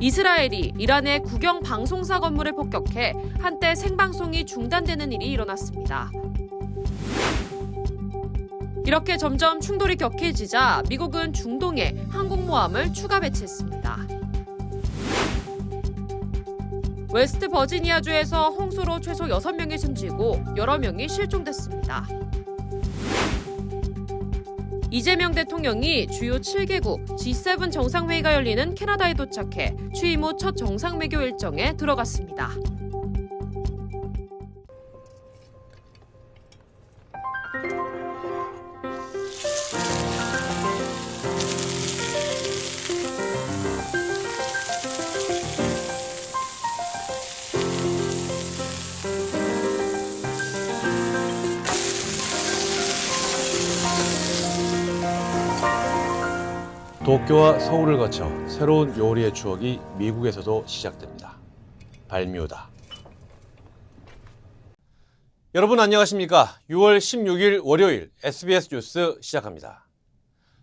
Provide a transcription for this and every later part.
이스라엘이 이란의 국영 방송사 건물을 폭격해 한때 생방송이 중단되는 일이 일어났습니다. 이렇게 점점 충돌이 격해지자 미국은 중동에 항공모함을 추가 배치했습니다. 웨스트 버지니아주에서 홍수로 최소 6명이 숨지고 여러 명이 실종됐습니다. 이재명 대통령이 주요 7개국 G7 정상회의가 열리는 캐나다에 도착해 취임 후 첫 정상외교 일정에 들어갔습니다. 도쿄와 서울을 거쳐 새로운 요리의 추억이 미국에서도 시작됩니다. 발뮤다. 여러분 안녕하십니까? 6월 16일 월요일 SBS 뉴스 시작합니다.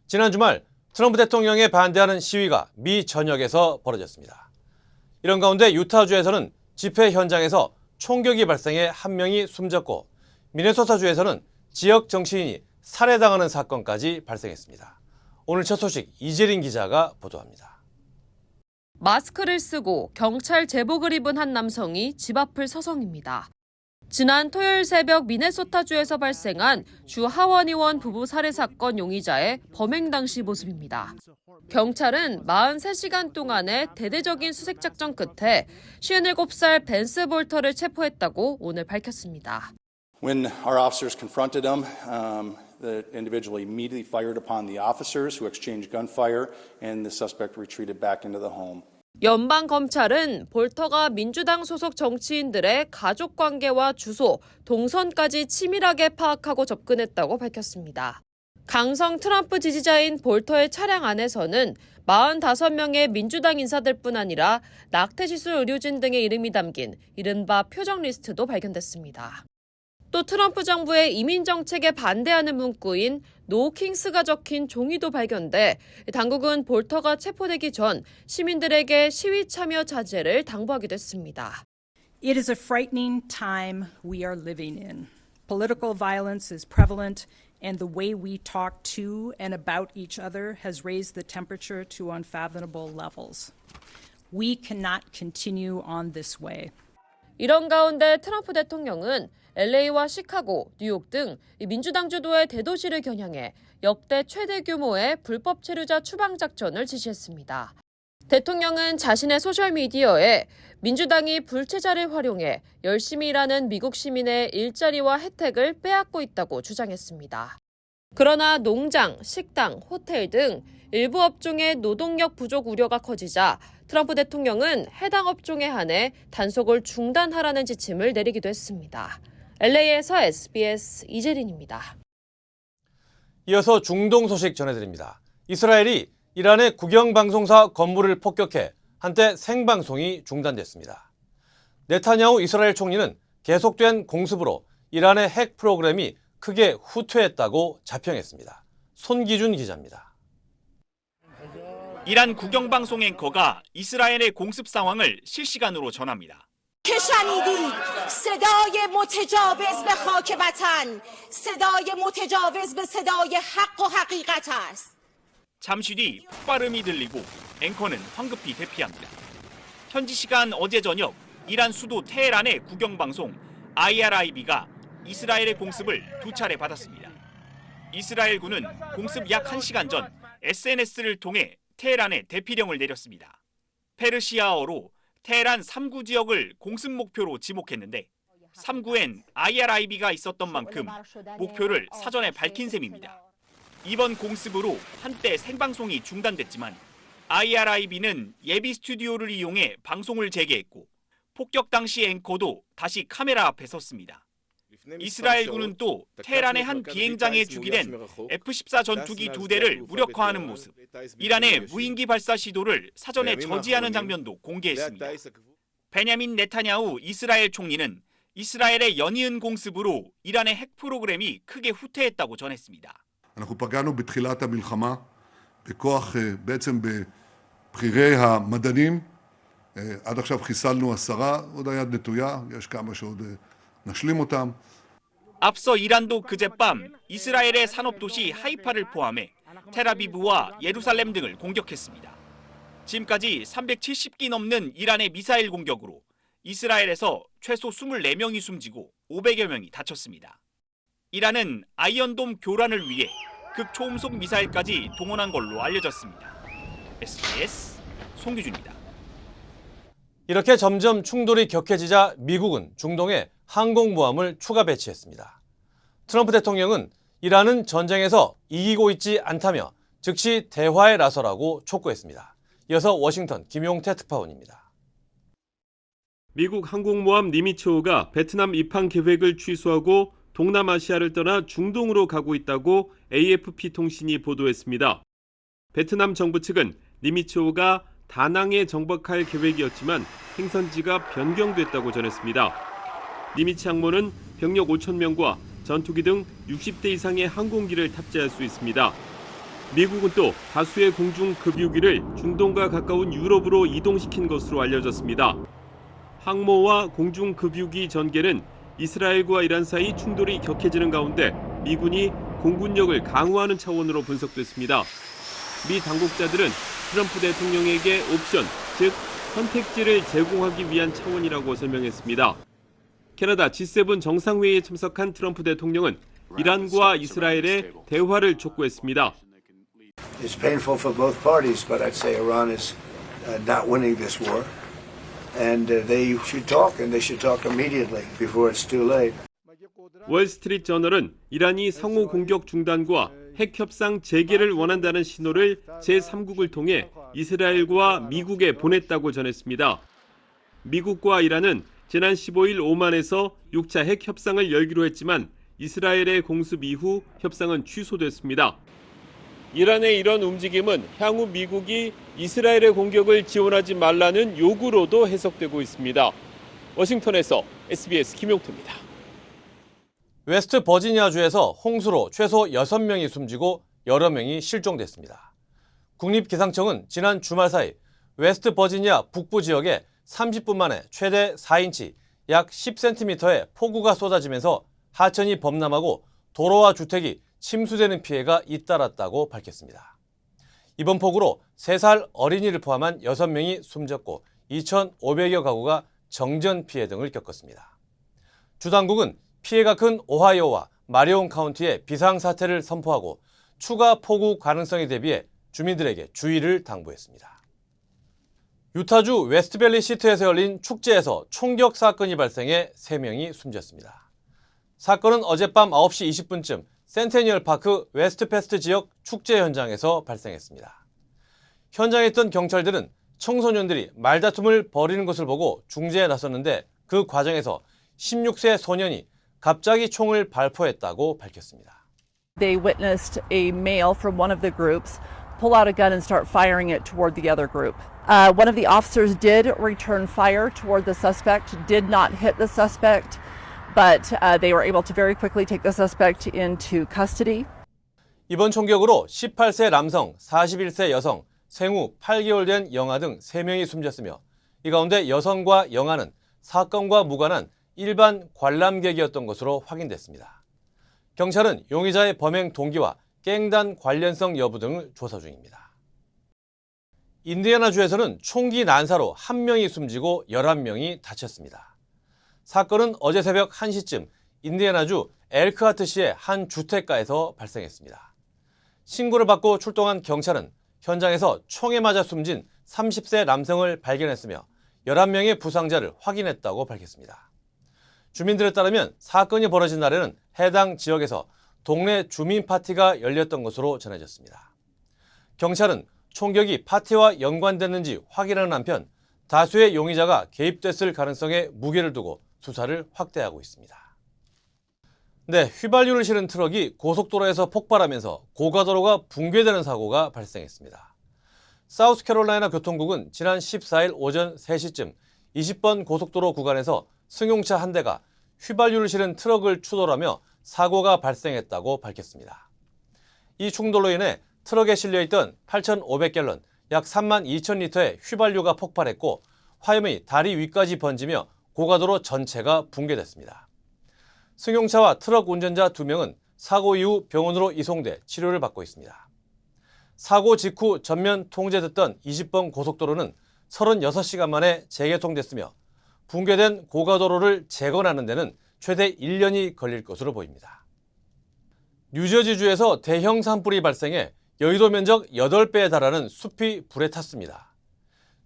지난 주말 트럼프 대통령에 반대하는 시위가 미 전역에서 벌어졌습니다. 이런 가운데 유타주에서는 집회 현장에서 총격이 발생해 한 명이 숨졌고 미네소타주에서는 지역 정치인이 살해당하는 사건까지 발생했습니다. 오늘 첫 소식 이재린 기자가 보도합니다. 마스크를 쓰고 경찰 제복을 입은 한 남성이 집 앞을 서성입니다. 지난 토요일 새벽 미네소타주에서 발생한 주 하원 의원 부부 살해 사건 용의자의 범행 당시 모습입니다. 경찰은 43시간 동안의 대대적인 수색 작전 끝에 57살 벤스 볼터를 체포했다고 오늘 밝혔습니다. When our officers confronted him, the individual immediately fired upon the officers who exchanged gunfire and the suspect retreated back into the home. 연방 검찰은 볼터가 민주당 소속 정치인들의 가족 관계와 주소, 동선까지 치밀하게 파악하고 접근했다고 밝혔습니다. 강성 트럼프 지지자인 볼터의 차량 안에서는 45명의 민주당 인사들뿐 아니라 낙태시술 의료진 등의 이름이 담긴 이른바 표적 리스트도 발견됐습니다. 또 트럼프 정부의 이민 정책에 반대하는 문구인 노 킹스가 적힌 종이도 발견돼 당국은 볼터가 체포되기 전 시민들에게 시위 참여 자제를 당부하기도 했습니다. It is a frightening time we are living in. Political violence is prevalent and the way we talk to and about each other has raised the temperature to unfathomable levels. We cannot continue on this way. 이런 가운데 트럼프 대통령은 LA와 시카고, 뉴욕 등 민주당 주도의 대도시를 겨냥해 역대 최대 규모의 불법 체류자 추방 작전을 지시했습니다. 대통령은 자신의 소셜미디어에 민주당이 불체자를 활용해 열심히 일하는 미국 시민의 일자리와 혜택을 빼앗고 있다고 주장했습니다. 그러나 농장, 식당, 호텔 등 일부 업종의 노동력 부족 우려가 커지자 트럼프 대통령은 해당 업종에 한해 단속을 중단하라는 지침을 내리기도 했습니다. LA에서 SBS 이재린입니다. 이어서 중동 소식 전해드립니다. 이스라엘이 이란의 국영방송사 건물을 폭격해 한때 생방송이 중단됐습니다. 네타냐후 이스라엘 총리는 계속된 공습으로 이란의 핵 프로그램이 크게 후퇴했다고 자평했습니다. 손기준 기자입니다. 이란 국영방송 앵커가 이스라엘의 공습 상황을 실시간으로 전합니다. که شنیدید صدای متجاوز به خاک وطن صدای متجاوز به صدای حق و حقیقت است. 잠시 뒤 폭발음이 들리고 앵커는 황급히 대피합니다. 현지 시간 어제 저녁 이란 수도 테헤란의 국영방송 IRIB가 이스라엘의 공습을 2차례 받았습니다. 이스라엘군은 공습 약 1시간 전 SNS를 통해 테헤란에 대피령을 내렸습니다. 페르시아어로 테헤란 3구 지역을 공습 목표로 지목했는데 3구엔 IRIB가 있었던 만큼 목표를 사전에 밝힌 셈입니다. 이번 공습으로 한때 생방송이 중단됐지만 IRIB는 예비 스튜디오를 이용해 방송을 재개했고 폭격 당시 앵커도 다시 카메라 앞에 섰습니다. 이스라엘군은 또 테헤란의 한 비행장에 주기된 F-14 전투기 2대를 무력화하는 모습, 이란의 무인기 발사 시도를 사전에 저지하는 장면도 공개했습니다. 베냐민 네타냐후 이스라엘 총리는 이스라엘의 연이은 공습으로 이란의 핵 프로그램이 크게 후퇴했다고 전했습니다. אנחנו פגענו בתחילת המלחמה בכוח בעצם בבכירי המדענים עד עכשיו חיסלנו 10, עוד היד נטויה, יש כמה שעוד נשלים אותם. 앞서 이란도 그젯밤 이스라엘의 산업도시 하이파를 포함해 텔아비브와 예루살렘 등을 공격했습니다. 지금까지 370기 넘는 이란의 미사일 공격으로 이스라엘에서 최소 24명이 숨지고 500여 명이 다쳤습니다. 이란은 아이언돔 교란을 위해 극초음속 미사일까지 동원한 걸로 알려졌습니다. SBS 송규준입니다. 이렇게 점점 충돌이 격해지자 미국은 중동에 항공모함을 추가 배치했습니다. 트럼프 대통령은 이란은 전쟁에서 이기고 있지 않다며 즉시 대화에 나서라고 촉구했습니다. 이어서 워싱턴 김용태 특파원입니다. 미국 항공모함 니미츠호가 베트남 입항 계획을 취소하고 동남아시아를 떠나 중동으로 가고 있다고 AFP 통신이 보도했습니다. 베트남 정부 측은 니미츠호가 다낭에 정박할 계획이었지만 행선지가 변경됐다고 전했습니다. 니미츠 항모는 병력 5,000명과 전투기 등 60대 이상의 항공기를 탑재할 수 있습니다. 미국은 또 다수의 공중 급유기를 중동과 가까운 유럽으로 이동시킨 것으로 알려졌습니다. 항모와 공중 급유기 전개는 이스라엘과 이란 사이 충돌이 격해지는 가운데 미군이 공군력을 강화하는 차원으로 분석됐습니다. 미 당국자들은 트럼프 대통령에게 옵션, 즉 선택지를 제공하기 위한 차원이라고 설명했습니다. 캐나다 G7 정상회의에 참석한 트럼프 대통령은 이란과 이스라엘의 대화를 촉구했습니다. It's painful for both parties, but I'd say Iran is not winning this war. And they should talk, and they should talk immediately before it's too late. 월스트리트 저널은 이란이 상호 공격 중단과 핵 협상 재개를 원한다는 신호를 제3국을 통해 이스라엘과 미국에 보냈다고 전했습니다. 미국과 이란은 지난 15일 오만에서 6차 핵 협상을 열기로 했지만 이스라엘의 공습 이후 협상은 취소됐습니다. 이란의 이런 움직임은 향후 미국이 이스라엘의 공격을 지원하지 말라는 요구로도 해석되고 있습니다. 워싱턴에서 SBS 김용태입니다. 웨스트 버지니아주에서 홍수로 최소 6명이 숨지고 여러 명이 실종됐습니다. 국립기상청은 지난 주말 사이 웨스트 버지니아 북부 지역에 30분 만에 최대 4인치, 약 10cm의 폭우가 쏟아지면서 하천이 범람하고 도로와 주택이 침수되는 피해가 잇따랐다고 밝혔습니다. 이번 폭우로 3살 어린이를 포함한 6명이 숨졌고 2,500여 가구가 정전 피해 등을 겪었습니다. 주당국은 피해가 큰 오하이오와 마리온 카운티에 비상사태를 선포하고 추가 폭우 가능성에 대비해 주민들에게 주의를 당부했습니다. 유타주 웨스트밸리 시트에서 열린 축제에서 총격 사건이 발생해 3명이 숨졌습니다. 사건은 어젯밤 9시 20분쯤 센테니얼 파크 웨스트페스트 지역 축제 현장에서 발생했습니다. 현장에 있던 경찰들은 청소년들이 말다툼을 벌이는 것을 보고 중재에 나섰는데 그 과정에서 16세 소년이 갑자기 총을 발포했다고 밝혔습니다. They witnessed a male from one of the groups pull out a gun and start firing it toward the other group. One of the officers did return fire toward the suspect, did not hit the suspect, but they were able to very quickly take the suspect into custody. 이번 총격으로 18세 남성, 41세 여성, 생후 8개월 된 영아 등 3명이 숨졌으며 이 가운데 여성과 영아는 사건과 무관한 일반 관람객이었던 것으로 확인됐습니다. 경찰은 용의자의 범행 동기와 갱단 관련성 여부 등을 조사 중입니다. 인디애나주에서는 총기 난사로 1명이 숨지고 11명이 다쳤습니다. 사건은 어제 새벽 1시쯤 인디애나주 엘크하트시의 한 주택가에서 발생했습니다. 신고를 받고 출동한 경찰은 현장에서 총에 맞아 숨진 30세 남성을 발견했으며 11명의 부상자를 확인했다고 밝혔습니다. 주민들에 따르면 사건이 벌어진 날에는 해당 지역에서 동네 주민 파티가 열렸던 것으로 전해졌습니다. 경찰은 총격이 파티와 연관됐는지 확인하는 한편 다수의 용의자가 개입됐을 가능성에 무게를 두고 수사를 확대하고 있습니다. 네, 휘발유를 실은 트럭이 고속도로에서 폭발하면서 고가도로가 붕괴되는 사고가 발생했습니다. 사우스캐롤라이나 교통국은 지난 14일 오전 3시쯤 20번 고속도로 구간에서 승용차 한 대가 휘발유를 실은 트럭을 추돌하며 사고가 발생했다고 밝혔습니다. 이 충돌로 인해 트럭에 실려있던 8,500갤런, 약 32,000리터의 휘발유가 폭발했고 화염이 다리 위까지 번지며 고가도로 전체가 붕괴됐습니다. 승용차와 트럭 운전자 2명은 사고 이후 병원으로 이송돼 치료를 받고 있습니다. 사고 직후 전면 통제됐던 20번 고속도로는 36시간 만에 재개통됐으며 붕괴된 고가도로를 재건하는 데는 최대 1년이 걸릴 것으로 보입니다. 뉴저지주에서 대형 산불이 발생해 여의도 면적 8배에 달하는 숲이 불에 탔습니다.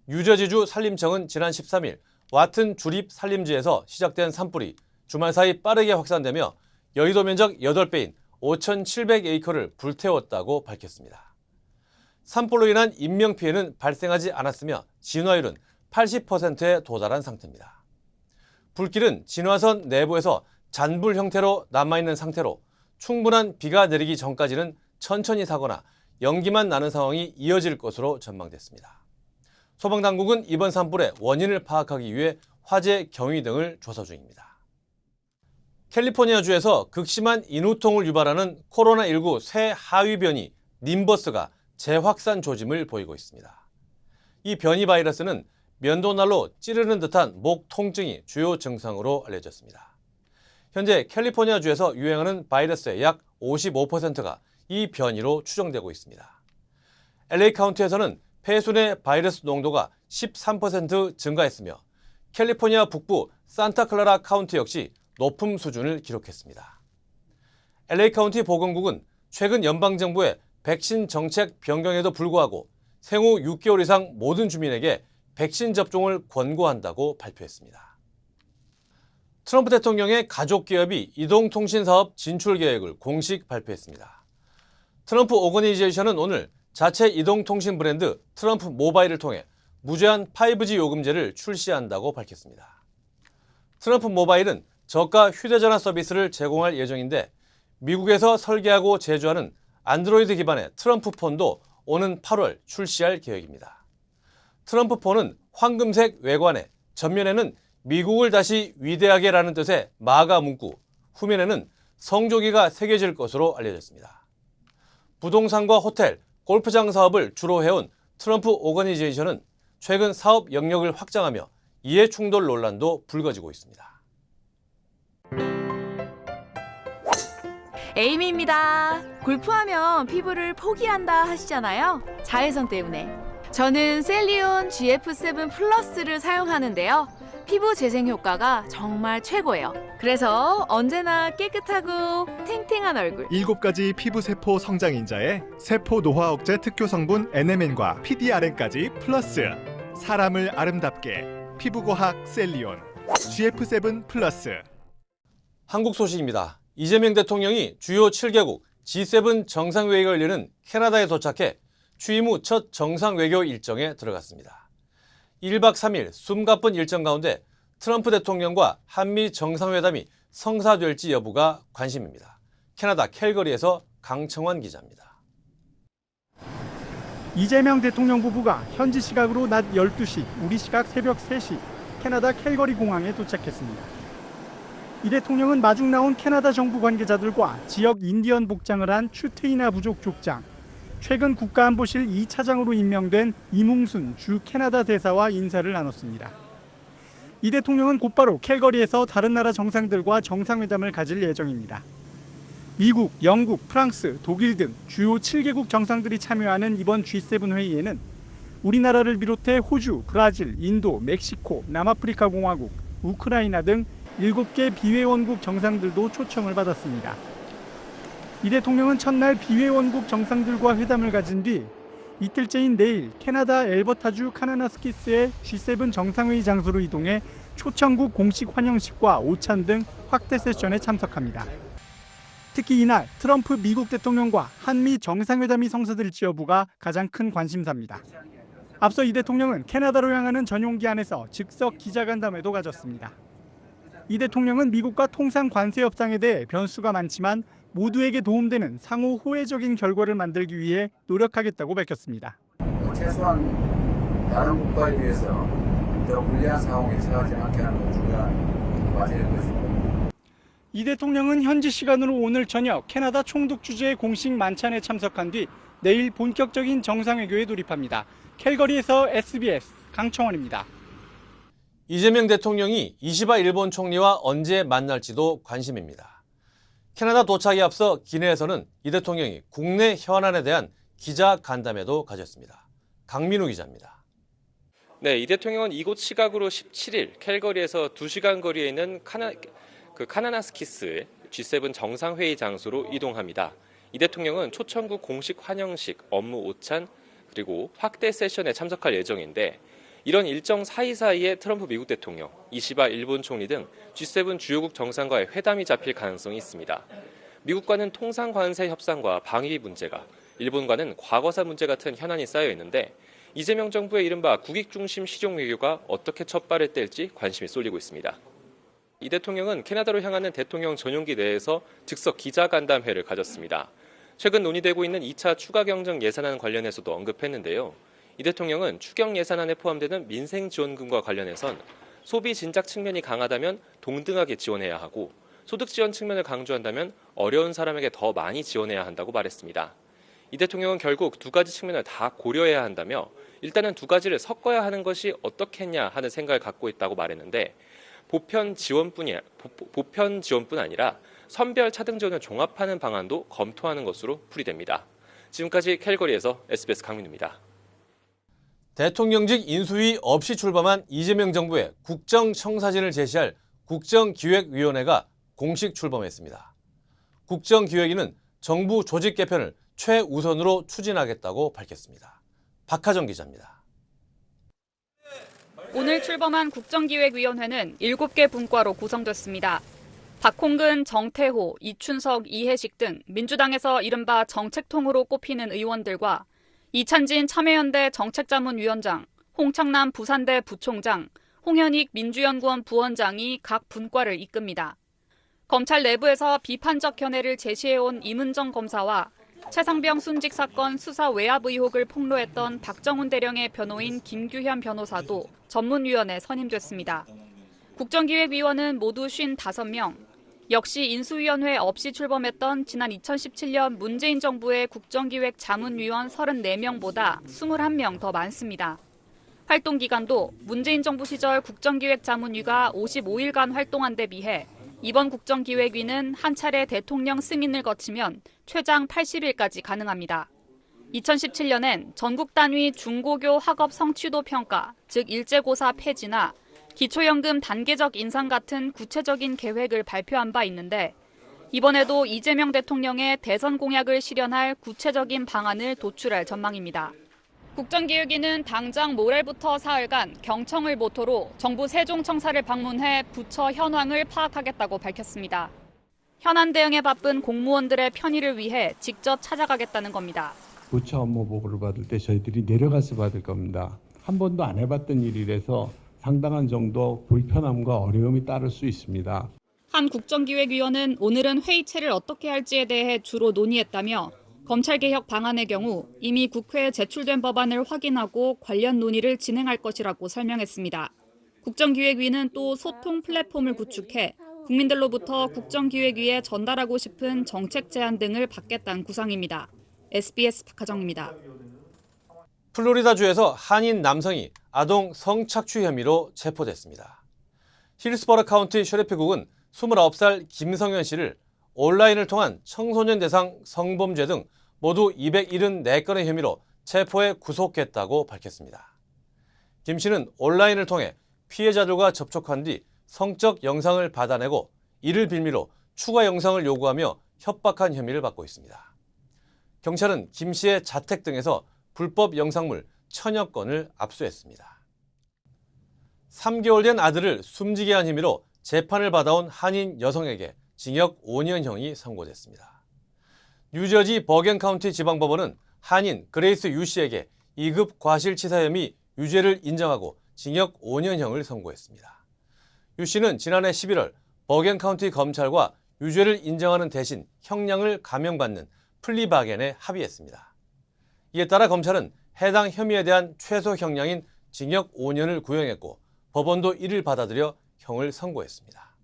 뉴저지주 산림청은 지난 13일 와튼 주립 산림지에서 시작된 산불이 주말 사이 빠르게 확산되며 여의도 면적 8배인 5,700에이커를 불태웠다고 밝혔습니다. 산불로 인한 인명피해는 발생하지 않았으며 진화율은 80%에 도달한 상태입니다. 불길은 진화선 내부에서 잔불 형태로 남아있는 상태로 충분한 비가 내리기 전까지는 천천히 타거나 연기만 나는 상황이 이어질 것으로 전망됐습니다. 소방당국은 이번 산불의 원인을 파악하기 위해 화재 경위 등을 조사 중입니다. 캘리포니아주에서 극심한 인후통을 유발하는 코로나19 새 하위 변이 님버스가 재확산 조짐을 보이고 있습니다. 이 변이 바이러스는 면도날로 찌르는 듯한 목 통증이 주요 증상으로 알려졌습니다. 현재 캘리포니아주에서 유행하는 바이러스의 약 55%가 이 변이로 추정되고 있습니다. LA 카운티에서는 폐순의 바이러스 농도가 13% 증가했으며 캘리포니아 북부 산타클라라 카운티 역시 높은 수준을 기록했습니다. LA 카운티 보건국은 최근 연방정부의 백신 정책 변경에도 불구하고 생후 6개월 이상 모든 주민에게 백신 접종을 권고한다고 발표했습니다. 트럼프 대통령의 가족 기업이 이동통신 사업 진출 계획을 공식 발표했습니다. 트럼프 오거니제이션은 오늘 자체 이동통신 브랜드 트럼프 모바일을 통해 무제한 5G 요금제를 출시한다고 밝혔습니다. 트럼프 모바일은 저가 휴대전화 서비스를 제공할 예정인데 미국에서 설계하고 제조하는 안드로이드 기반의 트럼프 폰도 오는 8월 출시할 계획입니다. 트럼프 폰은 황금색 외관에 전면에는 미국을 다시 위대하게라는 뜻의 마가 문구, 후면에는 성조기가 새겨질 것으로 알려졌습니다. 부동산과 호텔, 골프장 사업을 주로 해온 트럼프 오거니제이션은 최근 사업 영역을 확장하며 이해 충돌 논란도 불거지고 있습니다. 에이미입니다. 골프하면 피부를 포기한다 하시잖아요. 자외선 때문에. 저는 셀리온 GF7 플러스를 사용하는데요. 피부 재생 효과가 정말 최고예요. 그래서 언제나 깨끗하고 탱탱한 얼굴. 7가지 피부세포 성장인자에 세포 노화 억제 특효 성분 NMN과 PDRN까지 플러스. 사람을 아름답게 피부과학 셀리온 GF7 플러스. 한국 소식입니다. 이재명 대통령이 주요 7개국 G7 정상회의가 열리는 캐나다에 도착해 취임 후 첫 정상외교 일정에 들어갔습니다. 1박 3일 숨가쁜 일정 가운데 트럼프 대통령과 한미 정상회담이 성사될지 여부가 관심입니다. 캐나다 캘거리에서 강청환 기자입니다. 이재명 대통령 부부가 현지 시각으로 낮 12시, 우리 시각 새벽 3시 캐나다 캘거리 공항에 도착했습니다. 이 대통령은 마중 나온 캐나다 정부 관계자들과 지역 인디언 복장을 한 추트이나 부족 족장, 최근 국가안보실 2차장으로 임명된 이뭉순 주 캐나다 대사와 인사를 나눴습니다. 이 대통령은 곧바로 캘거리에서 다른 나라 정상들과 정상회담을 가질 예정입니다. 미국, 영국, 프랑스, 독일 등 주요 7개국 정상들이 참여하는 이번 G7 회의에는 우리나라를 비롯해 호주, 브라질, 인도, 멕시코, 남아프리카 공화국, 우크라이나 등 7개 비회원국 정상들도 초청을 받았습니다. 이 대통령은 첫날 비회원국 정상들과 회담을 가진 뒤 이틀째인 내일 캐나다 엘버타주 카나나스키스의 G7 정상회의 장소로 이동해 초청국 공식 환영식과 오찬 등 확대 세션에 참석합니다. 특히 이날 트럼프 미국 대통령과 한미 정상회담이 성사될지 여부가 가장 큰 관심사입니다. 앞서 이 대통령은 캐나다로 향하는 전용기 안에서 즉석 기자간담회도 가졌습니다. 이 대통령은 미국과 통상 관세 협상에 대해 변수가 많지만 모두에게 도움되는 상호 호혜적인 결과를 만들기 위해 노력하겠다고 밝혔습니다. 최소한 다른 국가에 비해서 더 불리한 상황에 처하지 않게 하는 것 중요한 과제일 것이고. 이 대통령은 현지 시간으로 오늘 저녁 캐나다 총독 주재의 공식 만찬에 참석한 뒤 내일 본격적인 정상회교에 돌입합니다. 캘거리에서 SBS 강청원입니다. 이재명 대통령이 이시바 일본 총리와 언제 만날지도 관심입니다. 캐나다 도착에 앞서 기내에서는 이 대통령이 국내 현안에 대한 기자 간담회도 가졌습니다. 강민우 기자입니다. 네, 이 대통령은 이곳 시각으로 17일 캘거리에서 2시간 거리에 있는 카나나스키스의 G7 정상회의 장소로 이동합니다. 이 대통령은 초청국 공식 환영식, 업무 오찬, 그리고 확대 세션에 참석할 예정인데 이런 일정 사이사이에 트럼프 미국 대통령, 이시바 일본 총리 등 G7 주요국 정상과의 회담이 잡힐 가능성이 있습니다. 미국과는 통상 관세 협상과 방위 문제가, 일본과는 과거사 문제 같은 현안이 쌓여 있는데 이재명 정부의 이른바 국익 중심 실용 외교가 어떻게 첫 발을 뗄지 관심이 쏠리고 있습니다. 이 대통령은 캐나다로 향하는 대통령 전용기 내에서 즉석 기자간담회를 가졌습니다. 최근 논의되고 있는 2차 추가 경정 예산안 관련해서도 언급했는데요. 이 대통령은 추경 예산안에 포함되는 민생 지원금과 관련해선 소비 진작 측면이 강하다면 동등하게 지원해야 하고 소득 지원 측면을 강조한다면 어려운 사람에게 더 많이 지원해야 한다고 말했습니다. 이 대통령은 결국 두 가지 측면을 다 고려해야 한다며 일단은 두 가지를 섞어야 하는 것이 어떻겠냐 하는 생각을 갖고 있다고 말했는데 보편 지원뿐 아니라 선별 차등 지원을 종합하는 방안도 검토하는 것으로 풀이됩니다. 지금까지 캘거리에서 SBS 강민우입니다. 대통령직 인수위 없이 출범한 이재명 정부의 국정청사진을 제시할 국정기획위원회가 공식 출범했습니다. 국정기획위는 정부 조직 개편을 최우선으로 추진하겠다고 밝혔습니다. 박하정 기자입니다. 오늘 출범한 국정기획위원회는 7개 분과로 구성됐습니다. 박홍근, 정태호, 이춘석, 이해식 등 민주당에서 이른바 정책통으로 꼽히는 의원들과 이찬진 참여연대 정책자문위원장, 홍창남 부산대 부총장, 홍현익 민주연구원 부원장이 각 분과를 이끕니다. 검찰 내부에서 비판적 견해를 제시해온 임은정 검사와 최상병 순직 사건 수사 외압 의혹을 폭로했던 박정훈 대령의 변호인 김규현 변호사도 전문위원에 선임됐습니다. 국정기획위원은 모두 55명, 역시 인수위원회 없이 출범했던 지난 2017년 문재인 정부의 국정기획 자문위원 34명보다 21명 더 많습니다. 활동 기간도 문재인 정부 시절 국정기획자문위가 55일간 활동한 데 비해 이번 국정기획위는 한 차례 대통령 승인을 거치면 최장 80일까지 가능합니다. 2017년엔 전국 단위 중고교 학업 성취도 평가, 즉 일제고사 폐지나 기초연금 단계적 인상 같은 구체적인 계획을 발표한 바 있는데 이번에도 이재명 대통령의 대선 공약을 실현할 구체적인 방안을 도출할 전망입니다. 국정기획위는 당장 모레부터 사흘간 경청을 모토로 정부 세종청사를 방문해 부처 현황을 파악하겠다고 밝혔습니다. 현안 대응에 바쁜 공무원들의 편의를 위해 직접 찾아가겠다는 겁니다. 부처 업무 보고를 받을 때 저희들이 내려가서 받을 겁니다. 한 번도 안 해봤던 일이라서 상당한 정도 불편함과 어려움이 따를 수 있습니다. 한 국정기획위원은 오늘은 회의체를 어떻게 할지에 대해 주로 논의했다며 검찰개혁 방안의 경우 이미 국회에 제출된 법안을 확인하고 관련 논의를 진행할 것이라고 설명했습니다. 국정기획위는 또 소통 플랫폼을 구축해 국민들로부터 국정기획위에 전달하고 싶은 정책 제안 등을 받겠다는 구상입니다. SBS 박하정입니다. 플로리다주에서 한인 남성이 아동 성착취 혐의로 체포됐습니다. 힐스버러 카운티 셰리프국은 29살 김성현 씨를 온라인을 통한 청소년 대상 성범죄 등 모두 274건의 혐의로 체포해 구속했다고 밝혔습니다. 김 씨는 온라인을 통해 피해자들과 접촉한 뒤 성적 영상을 받아내고 이를 빌미로 추가 영상을 요구하며 협박한 혐의를 받고 있습니다. 경찰은 김 씨의 자택 등에서 불법 영상물 1000여 건을 압수했습니다. 3개월 된 아들을 숨지게 한 혐의로 재판을 받아온 한인 여성에게 징역 5년형이 선고됐습니다. 뉴저지 버겐 카운티 지방법원은 한인 그레이스 유 씨에게 2급 과실치사 혐의 유죄를 인정하고 징역 5년형을 선고했습니다. 유 씨는 지난해 11월 버겐 카운티 검찰과 유죄를 인정하는 대신 형량을 감형받는 플리바겐에 합의했습니다. 이에 따라 검찰은 해당 혐의에 대한 최소 형량인 징역 5년을 구형했고 법원도 이를 받아들여 형을 선고했습니다.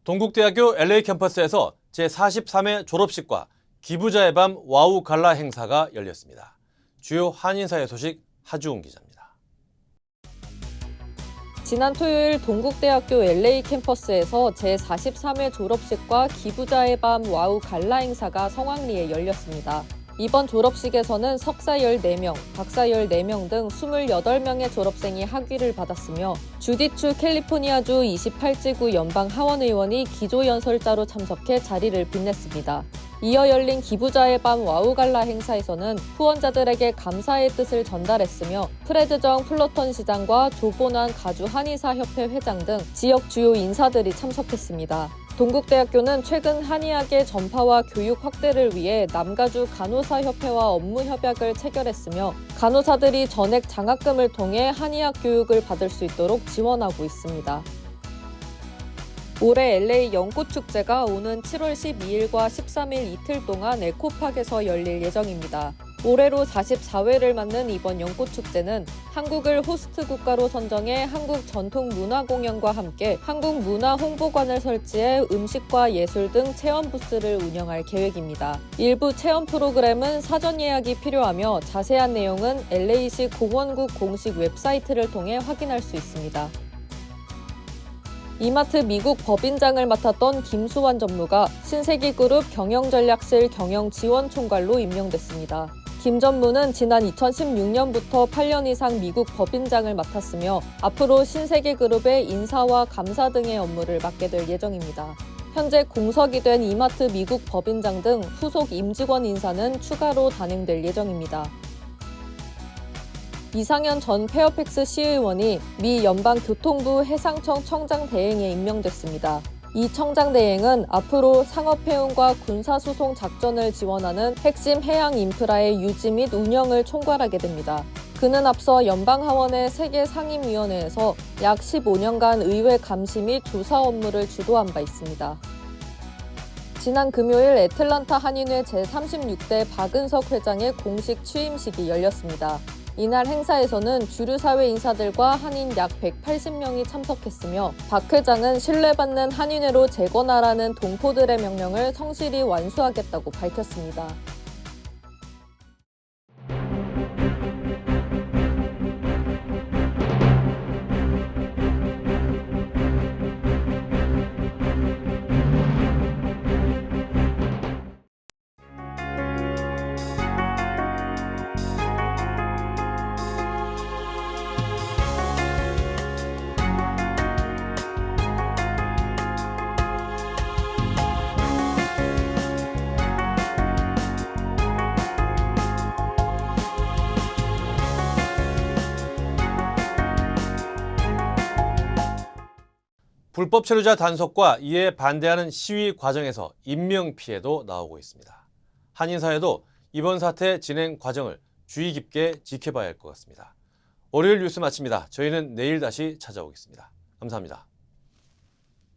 동국대학교 LA 캠퍼스에서 제43회 졸업식과 기부자의 밤 와우 갈라 행사가 열렸습니다. 주요 한인사회 소식 하주웅 기자입니다. 지난 토요일 동국대학교 LA 캠퍼스에서 제43회 졸업식과 기부자의 밤 와우 갈라 행사가 성황리에 열렸습니다. 이번 졸업식에서는 석사 14명, 박사 14명 등 28명의 졸업생이 학위를 받았으며 주디추 캘리포니아주 28지구 연방 하원의원이 기조연설자로 참석해 자리를 빛냈습니다. 이어 열린 기부자의 밤 와우갈라 행사에서는 후원자들에게 감사의 뜻을 전달했으며 프레드 정 플러턴 시장과 조보난 가주 한의사협회 회장 등 지역 주요 인사들이 참석했습니다. 동국대학교는 최근 한의학의 전파와 교육 확대를 위해 남가주 간호사협회와 업무 협약을 체결했으며 간호사들이 전액 장학금을 통해 한의학 교육을 받을 수 있도록 지원하고 있습니다. 올해 LA 연꽃축제가 오는 7월 12일과 13일 이틀 동안 에코팍에서 열릴 예정입니다. 올해로 44회를 맞는 이번 연꽃축제는 한국을 호스트 국가로 선정해 한국 전통문화공연과 함께 한국문화홍보관을 설치해 음식과 예술 등 체험 부스를 운영할 계획입니다. 일부 체험 프로그램은 사전 예약이 필요하며 자세한 내용은 LA시 공원국 공식 웹사이트를 통해 확인할 수 있습니다. 이마트 미국 법인장을 맡았던 김수환 전무가 신세기그룹 경영전략실 경영지원총괄로 임명됐습니다. 김 전무는 지난 2016년부터 8년 이상 미국 법인장을 맡았으며 앞으로 신세계그룹의 인사와 감사 등의 업무를 맡게 될 예정입니다. 현재 공석이 된 이마트 미국 법인장 등 후속 임직원 인사는 추가로 단행될 예정입니다. 이상현 전 페어팩스 시의원이 미 연방교통부 해상청 청장 대행에 임명됐습니다. 이 청장 대행은 앞으로 상업해운과 군사수송 작전을 지원하는 핵심 해양 인프라의 유지 및 운영을 총괄하게 됩니다. 그는 앞서 연방하원의 세계상임위원회에서 약 15년간 의회 감시 및 조사 업무를 주도한 바 있습니다. 지난 금요일 애틀란타 한인회 제36대 박은석 회장의 공식 취임식이 열렸습니다. 이날 행사에서는 주류사회 인사들과 한인 약 180명이 참석했으며 박 회장은 신뢰받는 한인회로 재건하라는 동포들의 명령을 성실히 완수하겠다고 밝혔습니다. 불법 체류자 단속과 이에 반대하는 시위 과정에서 인명피해도 나오고 있습니다. 한인사회도 이번 사태 진행 과정을 주의 깊게 지켜봐야 할 것 같습니다. 월요일 뉴스 마칩니다. 저희는 내일 다시 찾아오겠습니다. 감사합니다.